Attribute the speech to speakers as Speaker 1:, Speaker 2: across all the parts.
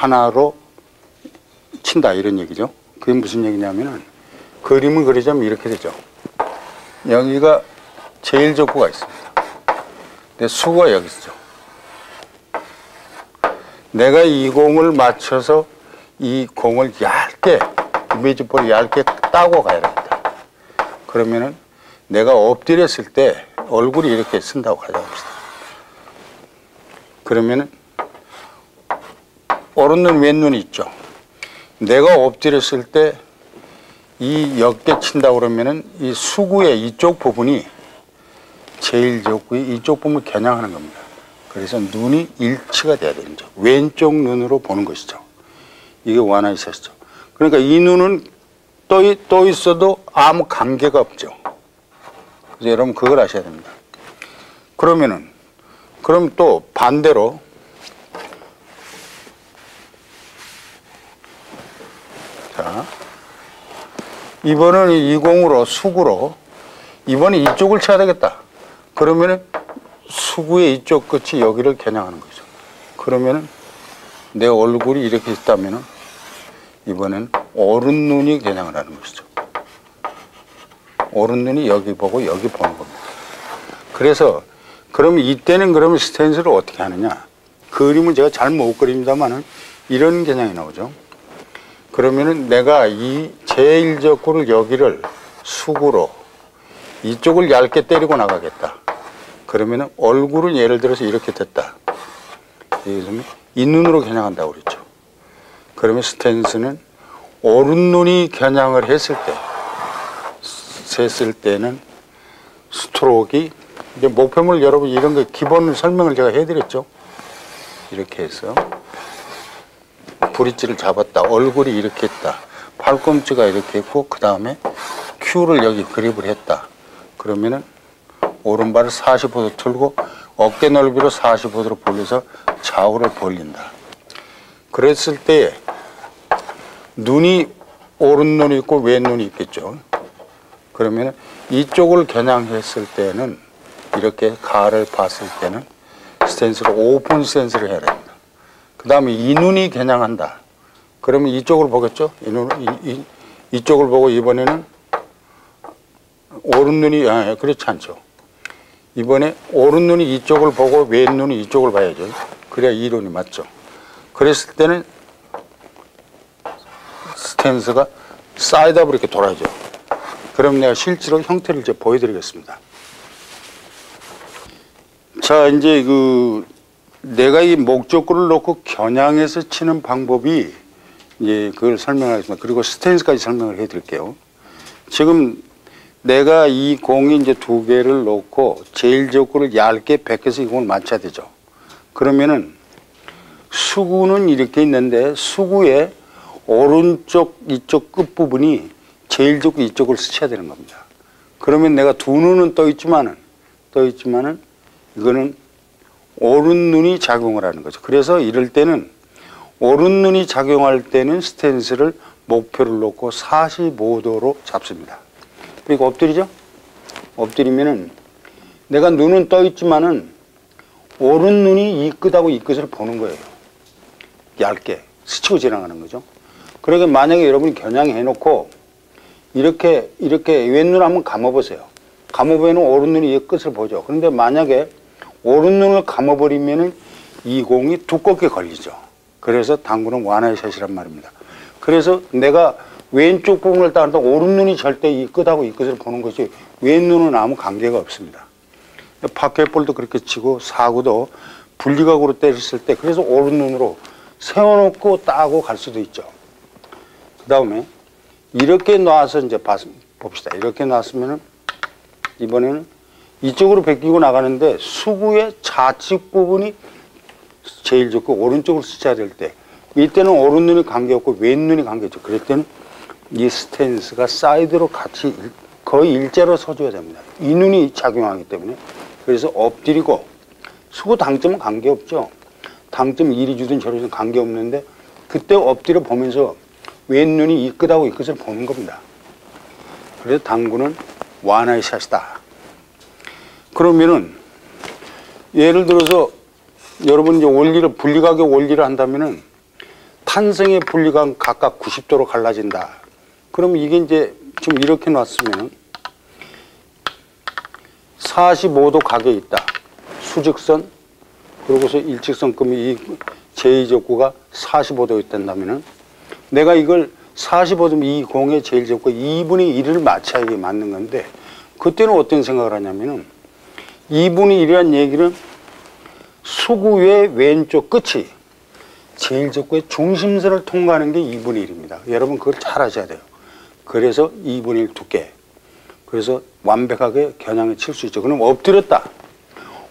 Speaker 1: 하나로 친다 이런 얘기죠. 그게 무슨 얘기냐면은 그림을 그리자면 이렇게 되죠. 여기가 제1족구가 있습니다. 근데 수가 여기 있죠. 내가 이 공을 맞춰서 이 공을 얇게 이미지볼을 얇게 따고 가야 됩니다. 그러면은 내가 엎드렸을 때 얼굴이 이렇게 쓴다고 가져갑시다. 그러면은 오른눈 왼눈이 있죠. 내가 엎드렸을 때 이 역게 친다고 그러면은 이 수구의 이쪽 부분이 제1족구의 이쪽 부분을 겨냥하는 겁니다. 그래서 눈이 일치가 돼야 되는 거죠. 왼쪽 눈으로 보는 것이죠. 이게 완화의 샷이죠. 그러니까 이 눈은 떠 있어도 아무 관계가 없죠. 그래서 여러분 그걸 아셔야 됩니다. 그러면은 그럼 또 반대로 자 이번은 이 공으로 수구로 이번에 이쪽을 쳐야 되겠다. 그러면은 수구의 이쪽 끝이 여기를 겨냥하는 거죠. 그러면은 내 얼굴이 이렇게 있다면은 이번엔 오른눈이 겨냥을 하는 것이죠. 오른눈이 여기 보고 여기 보는 겁니다. 그래서 그러면 이때는 그러면 스탠스를 어떻게 하느냐? 그림은 제가 잘 못 그립니다만은 이런 겨냥이 나오죠. 그러면은 내가 이 제1족구를 여기를 수구로 이쪽을 얇게 때리고 나가겠다. 그러면은 얼굴은 예를 들어서 이렇게 됐다. 이 눈으로 겨냥한다고 그랬죠. 그러면 스탠스는 오른눈이 겨냥을 했을 때는 스트로크가 이제 목표물 여러분 이런 거 기본 설명을 제가 해드렸죠. 이렇게 해서 브릿지를 잡았다. 얼굴이 이렇게 했다. 팔꿈치가 이렇게 했고 그 다음에 큐를 여기 그립을 했다. 그러면은 오른발을 45도 틀고 어깨 넓이로 45도로 벌려서 좌우를 벌린다. 그랬을 때 눈이 오른눈이 있고 왼눈이 있겠죠. 그러면 이쪽을 겨냥했을 때는 이렇게 가를 봤을 때는 스탠스로 오픈 스탠스를 해야 됩니다. 그 다음에 이 눈이 겨냥한다. 그러면 이쪽을 보겠죠. 이쪽을 보고 이번에는 오른눈이 그렇지 않죠. 이번에 오른눈이 이쪽을 보고 왼눈이 이쪽을 봐야죠. 그래야 이론이 맞죠. 그랬을 때는 스탠스가 사이드업으로 이렇게 돌아야죠. 그럼 내가 실제로 형태를 이제 보여드리겠습니다. 자, 이제 내가 이 목적구를 놓고 겨냥해서 치는 방법이 이제 그걸 설명하겠습니다. 그리고 스탠스까지 설명을 해드릴게요. 지금 내가 이 공이 이제 두 개를 놓고 제1족구를 얇게 베껴서 이 공을 맞춰야 되죠. 그러면은 수구는 이렇게 있는데 수구의 오른쪽 이쪽 끝부분이 제1족구 이쪽을 스쳐야 되는 겁니다. 그러면 내가 두 눈은 떠 있지만은 이거는 오른눈이 작용을 하는 거죠. 그래서 이럴 때는 오른눈이 작용할 때는 스탠스를 목표를 놓고 45도로 잡습니다. 그리고 엎드리죠? 엎드리면은 내가 눈은 떠 있지만은 오른눈이 이 끝하고 이 끝을 보는 거예요. 얇게 스치고 지나가는 거죠. 그러니까 만약에 여러분이 겨냥해 놓고 이렇게 왼눈 한번 감아보세요. 감아보면 오른눈이 이 끝을 보죠. 그런데 만약에 오른눈을 감아버리면은 이 공이 두껍게 걸리죠. 그래서 당구는 완화의 샷이란 말입니다. 그래서 내가 왼쪽 부분을 따른다 오른눈이 절대 이 끝하고 이 끝을 보는 것이 왼눈은 아무 관계가 없습니다. 파켓볼도 그렇게 치고 사구도 분리각으로 때렸을 때 그래서 오른눈으로 세워놓고 따고 갈 수도 있죠. 그 다음에 이렇게 놔서 이제 봅시다. 이렇게 놨으면은 이번에는 이쪽으로 베끼고 나가는데 수구의 좌측 부분이 제일 좋고 오른쪽으로 스쳐야 될 때 이때는 오른눈이 관계없고 왼눈이 관계죠. 그럴 때는 이 스탠스가 사이드로 같이 거의 일자로 서줘야 됩니다. 이 눈이 작용하기 때문에. 그래서 엎드리고 수구 당점은 관계없죠. 당점 이리 주든 저리 주든 관계없는데 그때 엎드려 보면서 왼눈이 이 끝하고 이 끝을 보는 겁니다. 그래서 당구는 완화의 샷이다. 그러면은 예를 들어서 여러분 이제 원리를 분리각의 원리를 한다면은 탄성의 분리가 각각 90도로 갈라진다. 그럼 이게 이제 지금 이렇게 놨으면 45도 각에 있다. 수직선, 그러고서 일직선금이 이 제2적구가 45도 있단다면은 내가 이걸 45도면 이 공의 제1적구 2분의 1을 맞춰야 이게 맞는 건데, 그때는 어떤 생각을 하냐면은 2분의 1이라는 얘기는 수구의 왼쪽 끝이 제1적구의 중심선을 통과하는 게 2분의 1입니다. 여러분 그걸 잘 아셔야 돼요. 그래서 2분의 1 두께. 그래서 완벽하게 겨냥에 칠 수 있죠. 그럼 엎드렸다.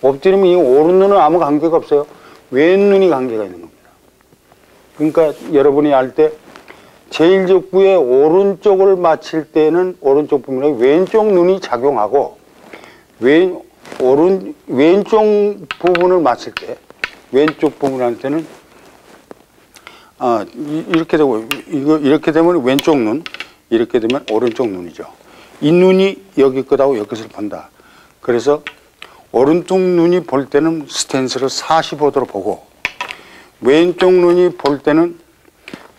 Speaker 1: 엎드리면 이 오른눈은 아무 관계가 없어요. 왼눈이 관계가 있는 겁니다. 그러니까 여러분이 할 때 제1적구의 오른쪽을 맞힐 때는 오른쪽 부분에 왼쪽 눈이 작용하고 왼쪽 부분을 맞힐 때 왼쪽 부분한테는 이렇게 되고 이렇게 되면 왼쪽 눈, 이렇게 되면 오른쪽 눈이죠. 이 눈이 여기 끝하고 여기 끝을 본다. 그래서 오른쪽 눈이 볼 때는 스탠스를 45도로 보고 왼쪽 눈이 볼 때는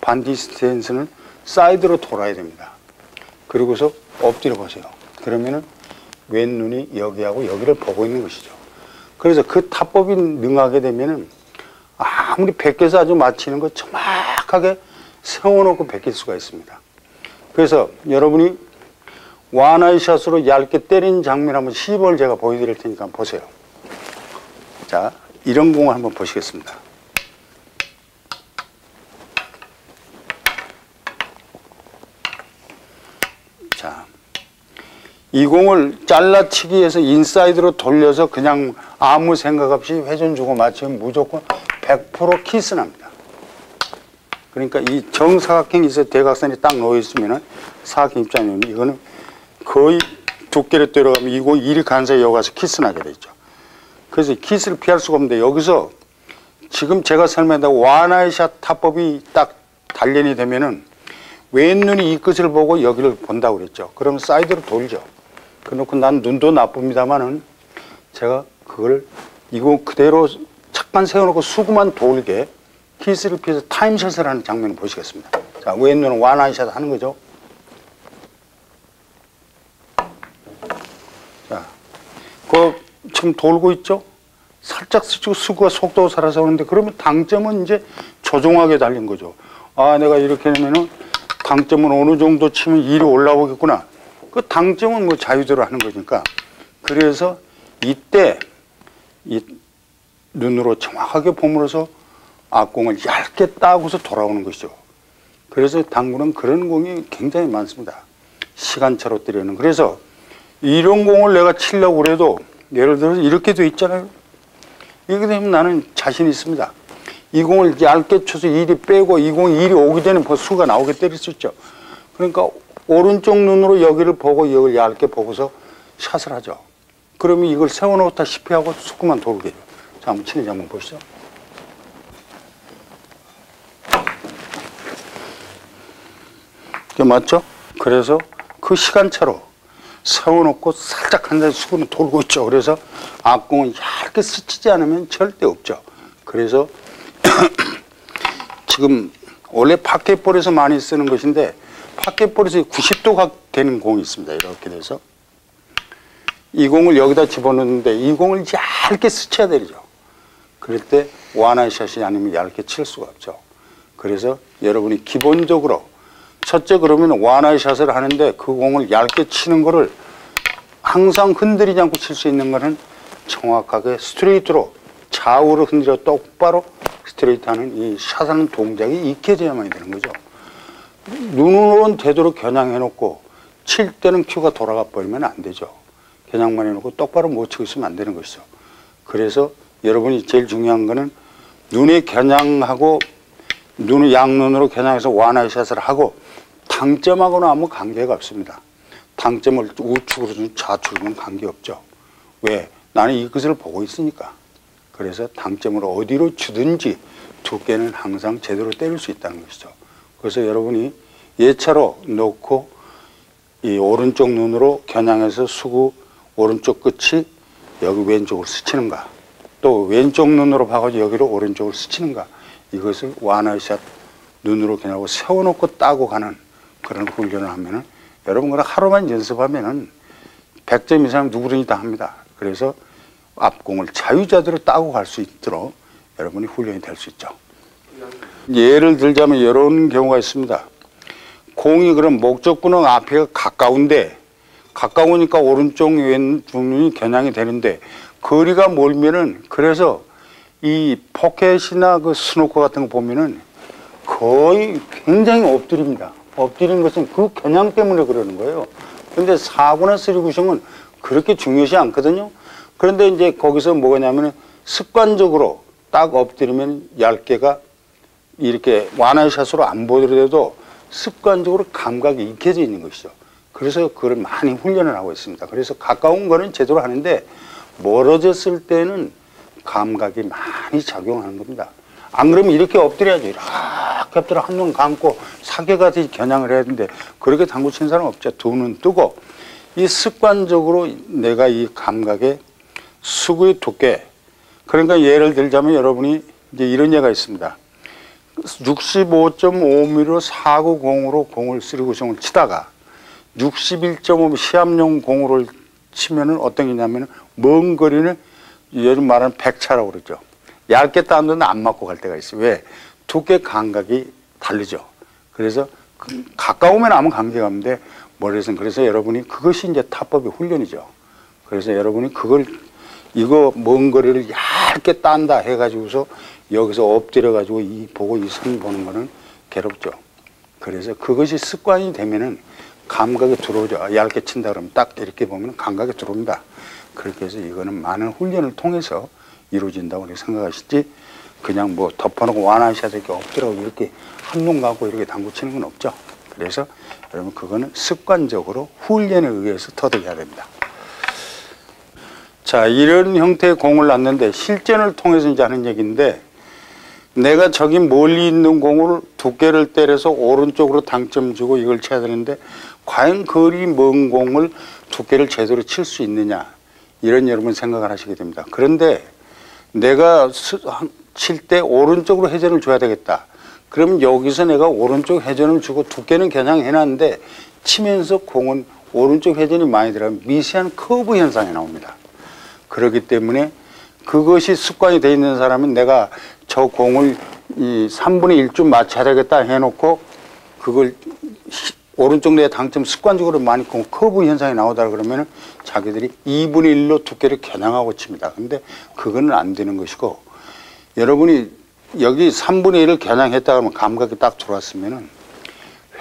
Speaker 1: 반디 스탠스는 사이드로 돌아야 됩니다. 그리고서 엎드려 보세요. 그러면은 왼눈이 여기하고 여기를 보고 있는 것이죠. 그래서 그 타법이 능하게 되면은 아무리 베껴서 아주 맞히는 거 정확하게 세워놓고 베낄 수가 있습니다. 그래서 여러분이 완화샷으로 얇게 때린 장면 한번 시범을 제가 보여드릴 테니까 한번 보세요. 자, 이런 공을 한번 보시겠습니다. 자, 이 공을 잘라치기 위해서 인사이드로 돌려서 그냥 아무 생각 없이 회전 주고 맞추면 무조건 100% 키스납니다. 그러니까 이 정사각형이 있어 대각선이 딱 놓여 있으면 사각형 입장이면 이거는 거의 두께를 때려가면 이 공이 이리 간사에 여가서 키스나게 되죠. 그래서 키스를 피할 수가 없는데 여기서 지금 제가 설명했다고 완화의 샷 타법이 딱 단련이 되면은 왼눈이 이 끝을 보고 여기를 본다고 그랬죠. 그러면 사이드로 돌죠. 그래놓고 난 눈도 나쁩니다만은 제가 그걸 이거 그대로 착만 세워놓고 수구만 돌게 키스를 피해서 타임샷을 하는 장면을 보시겠습니다. 자, 왼눈은 완화의 샷 하는 거죠. 자, 그 지금 돌고 있죠? 살짝 스치고 수구가 속도가 살아서 오는데 그러면 당점은 이제 조종하게 달린 거죠. 아, 내가 이렇게 하면은 당점은 어느 정도 치면 1이 올라오겠구나. 그 당점은 뭐 자유대로 하는 거니까. 그래서 이때 이 눈으로 정확하게 보므로서 앞공을 얇게 따고서 돌아오는 것이죠. 그래서 당구는 그런 공이 굉장히 많습니다. 시간차로 때리는. 그래서 이런 공을 내가 치려고 그래도 예를 들어서 이렇게 돼 있잖아요. 이렇게 되면 나는 자신 있습니다. 이 공을 얇게 쳐서 1이 빼고 이 공이 1이 오기 전에 수가 나오게 때릴 수 있죠. 그러니까 오른쪽 눈으로 여기를 보고 여기를 얇게 보고서 샷을 하죠. 그러면 이걸 세워놓다시피 하고 수구만 돌게 해요. 자, 한번 치는지 한번 보시죠. 이게 맞죠? 그래서 그 시간차로 세워놓고 살짝 한 달 수구는 돌고 있죠. 그래서 앞공은 얇게 스치지 않으면 절대 없죠. 그래서 지금 원래 파켓볼에서 많이 쓰는 것인데 파켓볼에서 90도가 되는 공이 있습니다. 이렇게 돼서 이 공을 여기다 집어넣는데 이 공을 얇게 스쳐야 되죠. 그럴 때 완화샷이 아니면 얇게 칠 수가 없죠. 그래서 여러분이 기본적으로 첫째 그러면 완화샷을 하는데 그 공을 얇게 치는 거를 항상 흔들리지 않고 칠 수 있는 거는 정확하게 스트레이트로 좌우로 흔들어 똑바로 스트레이트 하는 이 샷하는 동작이 익혀져야만 되는 거죠. 눈으로는 되도록 겨냥해 놓고 칠 때는 큐가 돌아가 버리면 안 되죠. 겨냥만 해놓고 똑바로 못 치고 있으면 안 되는 것이죠. 그래서 여러분이 제일 중요한 거는 눈에 겨냥하고 눈을 양눈으로 겨냥해서 완화의 샷을 하고 당점하고는 아무 관계가 없습니다. 당점을 우측으로 주든 좌측으로는 관계없죠. 왜? 나는 이 것을 보고 있으니까. 그래서 당점을 어디로 주든지 두께는 항상 제대로 때릴 수 있다는 것이죠. 그래서 여러분이 예차로 놓고 이 오른쪽 눈으로 겨냥해서 수구 오른쪽 끝이 여기 왼쪽으로 스치는가, 또 왼쪽 눈으로 봐가지고 여기로 오른쪽으로 스치는가, 이것을 완화샷 눈으로 그냥 세워놓고 따고 가는 그런 훈련을 하면은 여러분 그냥 하루만 연습하면은 100점 이상 누구든지 다 합니다. 그래서 앞공을 자유자재로 따고 갈 수 있도록 여러분이 훈련이 될 수 있죠. 예를 들자면 이런 경우가 있습니다. 공이 그럼 목적구는 앞에가 가까우니까 오른쪽 왼쪽 눈이 겨냥이 되는데 거리가 멀면은 그래서 이 포켓이나 그 스노커 같은 거 보면은 거의 굉장히 엎드립니다. 엎드리는 것은 그 겨냥 때문에 그러는 거예요. 그런데 4구나 3구형은 그렇게 중요시 않거든요. 그런데 이제 거기서 뭐냐면은 습관적으로 딱 엎드리면 얇게가 이렇게 완화샷으로 안 보더라도 습관적으로 감각이 익혀져 있는 것이죠. 그래서 그걸 많이 훈련을 하고 있습니다. 그래서 가까운 거는 제대로 하는데 멀어졌을 때는 감각이 많이 작용하는 겁니다. 안 그러면 이렇게 엎드려야죠. 이렇게 엎드려 한 눈 감고 사계같이 겨냥을 해야 되는데 그렇게 당구 치는 사람 없죠. 두 눈 뜨고 이 습관적으로 내가 이 감각의 수구의 두께, 그러니까 예를 들자면 여러분이 이제 이런 예가 있습니다. 65.5mm로 4구공으로 공을 3구형을 치다가 61.5mm 시합용 공으로 치면은 어떤 게 있냐면 먼 거리는 요즘 말하는 백차라고 그러죠. 얇게 따는데 안 맞고 갈 때가 있어요. 왜? 두께 감각이 다르죠. 그래서 가까우면 아무 관계가 없는데 멀리서는 그래서 여러분이 그것이 이제 타법의 훈련이죠. 그래서 여러분이 그걸 이거 먼 거리를 얇게 딴다 해가지고서 여기서 엎드려가지고 이 보고 이 선 보는 거는 괴롭죠. 그래서 그것이 습관이 되면은 감각이 들어오죠. 얇게 친다 그러면 딱 이렇게 보면 감각이 들어옵니다. 그렇게 해서 이거는 많은 훈련을 통해서 이루어진다고 생각하시지 그냥 뭐 덮어놓고 완화샷 이렇게 엎드려고 이렇게 한눈 감고 이렇게 당구 치는 건 없죠. 그래서 여러분 그거는 습관적으로 훈련에 의해서 터득해야 됩니다. 자, 이런 형태의 공을 놨는데 실전을 통해서 이제 하는 얘기인데 내가 저기 멀리 있는 공을 두께를 때려서 오른쪽으로 당점 주고 이걸 쳐야 되는데 과연 거리 먼 공을 두께를 제대로 칠 수 있느냐 이런 여러분 생각을 하시게 됩니다. 그런데 내가 칠 때 오른쪽으로 회전을 줘야 되겠다. 그럼 여기서 내가 오른쪽 회전을 주고 두께는 그냥 해놨는데 치면서 공은 오른쪽 회전이 많이 들어가면 미세한 커브 현상이 나옵니다. 그렇기 때문에 그것이 습관이 돼 있는 사람은 내가 저 공을 이 3분의 1쯤 맞춰야 되겠다 해놓고 그걸 오른쪽 내 당점 습관적으로 많이 커브 현상이 나오다 그러면 자기들이 2분의 1로 두께를 겨냥하고 칩니다. 근데 그거는 안 되는 것이고 여러분이 여기 3분의 1을 겨냥했다 그러면 감각이 딱 들어왔으면은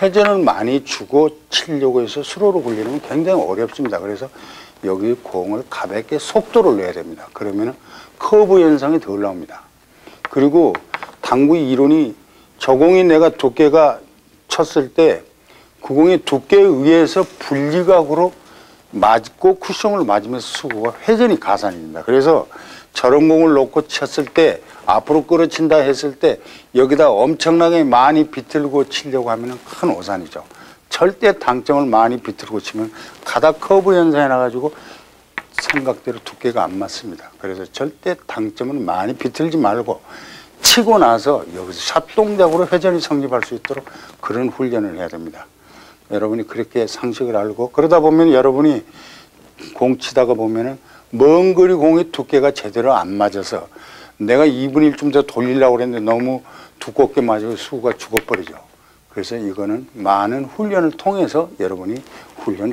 Speaker 1: 회전을 많이 주고 치려고 해서 스로로 굴리는 건 굉장히 어렵습니다. 그래서 여기 공을 가볍게 속도를 내야 됩니다. 그러면은 커브 현상이 덜 나옵니다. 그리고 당구의 이론이 저 공이 내가 두께가 쳤을 때 그 공이 두께에 의해서 분리각으로 맞고 쿠션을 맞으면서 수구가 회전이 가산이 됩니다. 그래서 저런 공을 놓고 쳤을 때 앞으로 끌어친다 했을 때 여기다 엄청나게 많이 비틀고 치려고 하면 큰 오산이죠. 절대 당점을 많이 비틀고 치면 가닥 커브 현상이 나가지고 생각대로 두께가 안 맞습니다. 그래서 절대 당점은 많이 비틀지 말고 치고 나서 여기서 샷 동작으로 회전이 성립할 수 있도록 그런 훈련을 해야 됩니다. 여러분이 그렇게 상식을 알고 그러다 보면 여러분이 공 치다가 보면은 먼 거리 공의 두께가 제대로 안 맞아서 내가 2분의 1좀 더 돌리려고 그랬는데 너무 두껍게 맞아서 수구가 죽어버리죠. 그래서 이거는 많은 훈련을 통해서 여러분이 훈련을